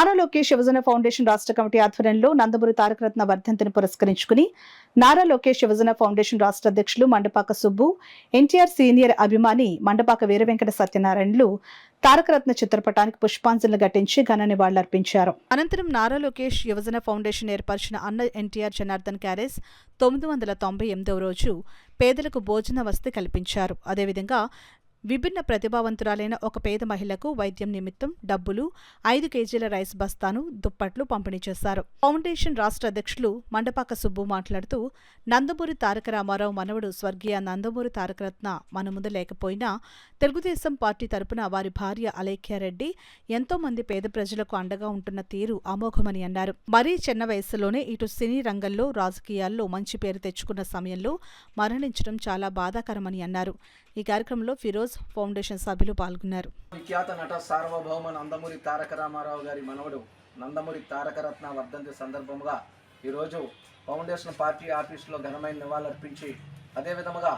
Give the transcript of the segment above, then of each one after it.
నారా లోకేష్ యువజన ఫౌండేషన్ రాష్ట్ర కమిటీ ఆధ్వర్యంలో నందమూరి తారకరత్న వర్ధంతిని పురస్కరించుకుని నారా లోకేష్ యువజన ఫౌండేషన్ రాష్ట్ర అధ్యక్షులు మండపాక సుబ్బు, ఎన్టీఆర్ సీనియర్ అభిమాని మండపాక వీరవెంకట సత్యనారాయణలు తారకరత్న చిత్రపటానికి పుష్పాంజలి ఘటించి ఘన నివాళులర్పించారు. అనంతరం నారా లోకేష్ యువజన ఫౌండేషన్ ఏర్పరిచిన అన్న ఎన్టీఆర్ జనార్దన్ క్యారేజ్ 998వ రోజు పేదలకు భోజన వసతి కల్పించారు. అదేవిధంగా విభిన్న ప్రతిభావంతురాలైన ఒక పేద మహిళకు వైద్యం నిమిత్తం డబ్బులు, 5 కేజీల రైస్ బస్తాను, దుప్పట్లు పంపిణీ చేశారు. ఫౌండేషన్ రాష్ట్ర అధ్యక్షులు మండపాక సుబ్బు మాట్లాడుతూ, నందమూరి తారక రామారావు మనవడు స్వర్గీయ నందమూరి తారకరత్న మన ముందు లేకపోయినా తెలుగుదేశం పార్టీ తరపున వారి భార్య అలేఖ్యారెడ్డి ఎంతో మంది పేద ప్రజలకు అండగా ఉంటున్న తీరు అమోఘమని అన్నారు. మరీ చిన్న వయస్సులోనే ఇటు సినీ రంగంలో, రాజకీయాల్లో మంచి పేరు తెచ్చుకున్న సమయంలో మరణించడం చాలా బాధాకరమని అన్నారు. ఈ కార్యక్రమంలో ఫిరోజ్ ఫౌండేషన్ సభ్యులు పాల్గొన్నారు. విఖ్యాత నట సార్వభౌమ నందమూరి తారక రామారావు గారి మనవడు నందమూరి తారకరత్న వర్ధంతి సందర్భంగా ఈరోజు ఫౌండేషన్ పార్టీ ఆఫీసులో ఘనమైన నివాళులర్పించి, అదేవిధంగా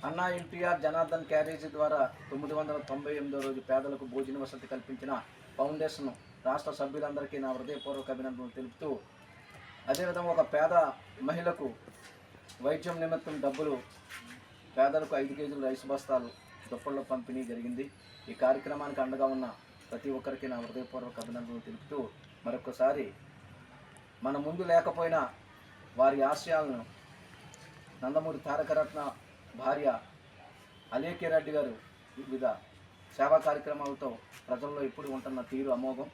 అన్నా ఎన్టీఆర్ జనార్దన్ క్యారేజీ ద్వారా 998వ రోజు పేదలకు భోజన వసతి కల్పించిన ఫౌండేషన్ రాష్ట్ర సభ్యులందరికీ నా హృదయపూర్వక అభినందనలు తెలుపుతూ, అదేవిధంగా ఒక పేద మహిళకు వైద్యం నిమిత్తం డబ్బులు, పేదలకు 5 కేజీల రైస్ బస్తాలు, దుప్పళ్ళ పంపిణీ జరిగింది. ఈ కార్యక్రమానికి అండగా ఉన్న ప్రతి ఒక్కరికి నా హృదయపూర్వక అభినందనలు తెలుపుతూ, మరొకసారి మన ముందు లేకపోయినా వారి ఆశయాలను నందమూరి తారకరత్న భార్య అలేఖ్యారెడ్డి గారు వివిధ సేవా కార్యక్రమాలతో ప్రజల్లో ఎప్పుడు ఉంటున్న తీరు అమోఘం.